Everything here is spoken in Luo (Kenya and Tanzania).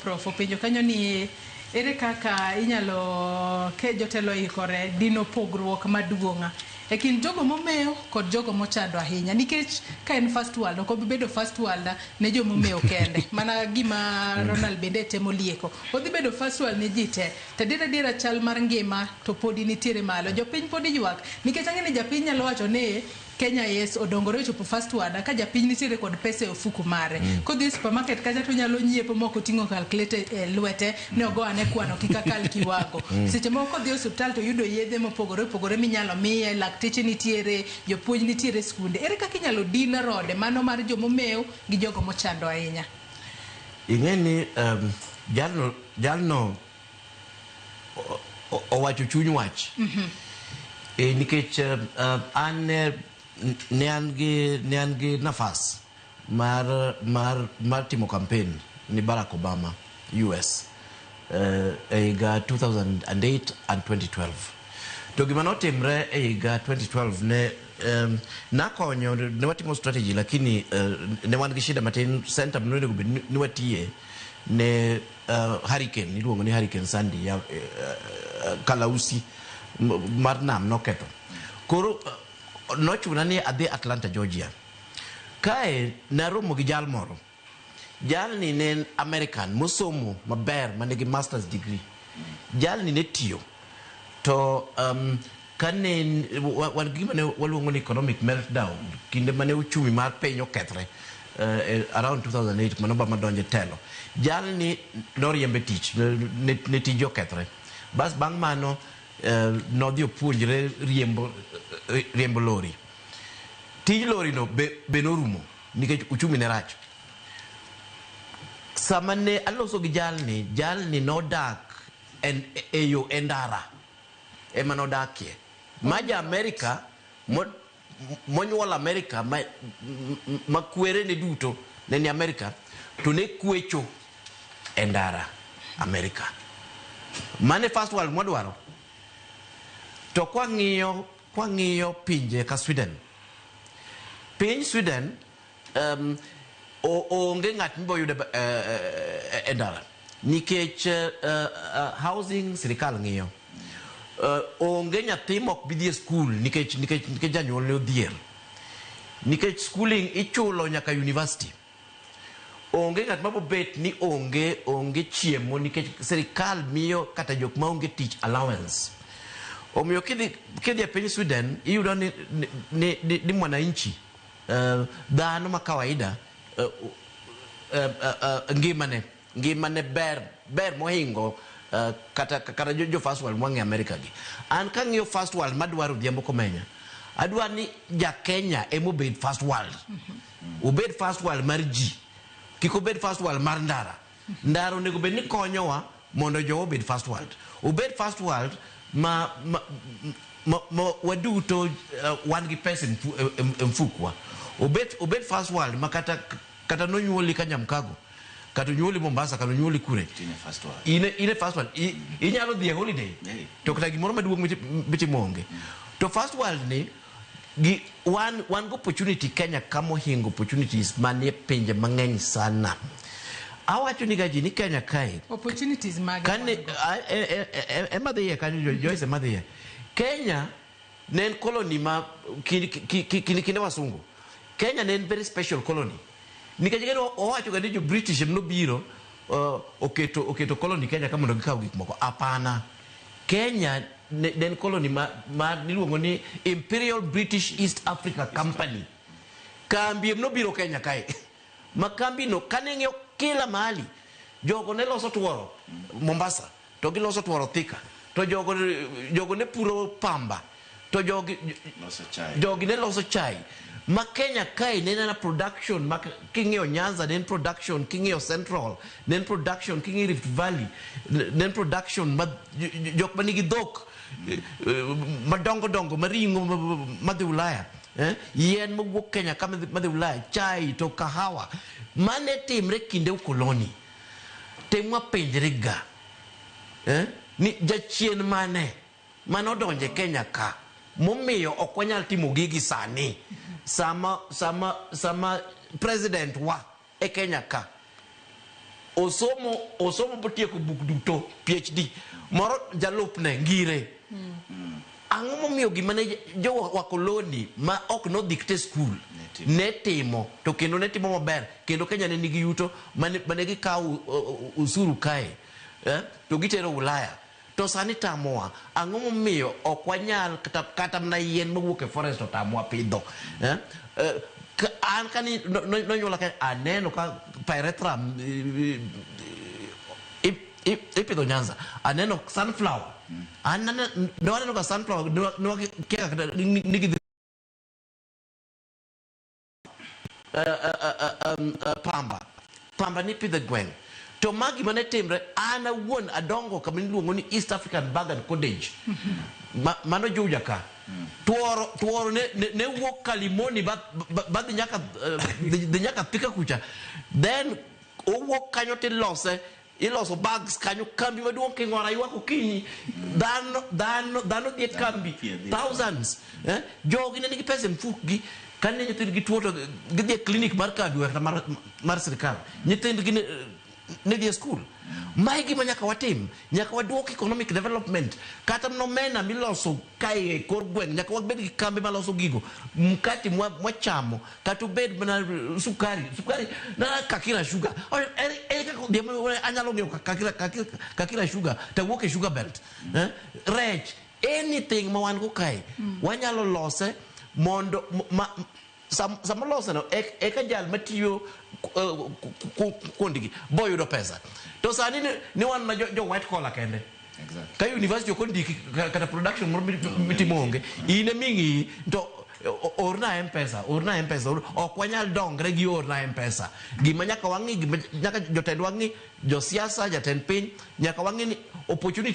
Prof openjo kanyo ni ere kaka inyalo ke jotelo ikore dino pogruok maduonga e kin jogo momewo kod jogo mochando ahinya nikech ka en first world ok obibedo first world ne jomo mewo kende mana gima Ronald bende temo lieko odhi bedo first world ne jite te dira chal mar ngima to podi nitiere malo jopiny podi ywak nikech ang'e ni japiny nyalo wacho ne Kenya yes odongore chopo first world ka japiny nitiere kod pesa e ofuku mare kodhi supermarket kacha to nyalo nyiepo moko tingo calculator lwete ne ogoane kwano kika kal kiwago seche moko dhi hospital to yudo yedhe mopogore minyalo miye lakteche nitiere jopuonj nitiere skunde ere kaka inyalo dina rode mano mar jomo mew gi jogo mochando ahinya ing'eni jalno owacho chuny wach nikech an ne an gi nafas mar timo campaign ni Barack Obama US higa 2008 and 2012 to gima notimre higa 2012 ne nakonyo ne watimo strategy lakini ne wan gi shida matin center mno ne watie ne hurricane iluongo ni hurricane Sandy ya kalausi mar nam noketo koro nochuna ni adhi Atlanta Georgia kae naromo gi jal moro jalni ne American mosomo maber manigi master's degree jalni ne tiyo to kane wan gima ne waluongo ni economic meltdown kinde mane uchumi mar piny okethre around 2008 mano Obama donje telo jalni noriembe tich ne tij okethre bas bang' mano nodhi opuonjre riembo lori tij lori no be norumo nikech uchumi ne rach sama ne aloso gi jalni nodak eyo endara ema nodakie maja Amerika monyuol Amerika ma kwere ne duto ne ni Amerika to ne kwecho endara Amerika mane first world modwaro to kwang'iyo pinje ka Sweden piny Sweden onge ng'at miboyude endara nikech housing sirikal ng'iyo onge nyathi mok bidhi e skul nikech janyuol ne odhier nikech schooling ichulo nyaka university onge ng'at mabobet ni onge chiemo nikech sirikal miyo kata jok ma onge tich allowance omiyo kidhi e piny Sweden iyudo ni mwananchi dhano ma kawaida ngimane ber mohingo kata jo first world mwangi Amerika gi an kang'iyo first world madwaro dhiambo komenya adwa ni ja Kenya emobed first world obed first world mar ji kik obed first world mar ndara onego bed ni konyowa mondo jo obed first world obed first world ma waduto wan gi pesa mfukwa obed first world ma kata nonyuoli ka Nyamkago kata nyuoli Mombasa kata nyuoli kure ine first world inyalo dhi e holiday to kata gimoro maduong' mitimo onge to first world ni gi one go opportunity Kenya kamo hingo opportunities manie pinje mang'eny sana awacho ni gaji ni Kenya kae opportunities mag kane emadhiye kanyo Joyce emadhiye Kenya ne en colony ma kinde wasungu Kenya ne en very special colony nikech gero owacho ga ni jo British no biro oketo colony Kenya kama mondo gikaw gik moko apana Kenya ne en colony ma niluongo ni Imperial British East Africa Company kambi no biro Kenya kae makambi no kaneng'yo kila mahali jogo ne loso tuoro Mombasa to giloso tuoro Thika to jogo ne puro pamba to jogi ne loso chai ma Kenya kae ne na production ma king'yo Nyanza ne production king'yo Central ne production king'yo Rift Valley ne production ma jok manigi dhok madongo maringo madhi Ulaya yien mowuok Kenya kama madhi Ulaya chai to kahawa mane timre kinde ukoloni temwa penjre ga ni jachien mane manodonje Kenya ka momiyo ok wanyal timo gigi sani sama president wa e Kenya ka osomo botieko buk duto PhD moro jalupne ngire ang'o momiyo gima ne jo wakoloni ma ok no dikte skul ne timo to kendo ne timo maber kendo Kenya ne nigi yuto mane gikawo usuru kae to gitero Ulaya to sani tamowa ang'o momiyo ok wanyal kata na yien mowuok e forest tamowa pidho an kani nonyuola ka aneno ka pyrethrum ipidho Nyanza aneno sunflower aneno ka sunflower nigi pamba ni pidho gweng to magi mane timre ana won adongo kama niluongo ni East African Bagan Cottage mano Juja ka tuoro ne wuok Kalimoni badhi nyaka Thika kucha then owuok kanyo iloso bags kanyo kambi maduong' king'ora ywako kinyi dhano dhiet kambi thousands jogi ne nigi pesa mfukgi kane nyithindgi tuo to gidhi e clinic mar kambi kata mar sirikal nyithindgi ne dhi e skul mae gima nyaka watim nyaka waduok economic development kata nomena miloso kae e kor gweng' nyaka wabed gi kambi maloso gigo mkati mwachamo kata obed mana sukari na kakira sugar anyalo ng'eyo kakira sugar tawuok e sugar belt rech anything ma wan go kae wanyalo lose mondo sama lose no eka jal matiyo kondigi boyudo pesa to sani ni wan na jo white collar kende ka university kondiki kata production moro mitimo onge ine mingi to orna mpesa ok wanyal dongre gi orna mpesa gima nyaka wang'i nyaka jotend wang'i jo siasa jatend piny nyaka wang'i ni opportunity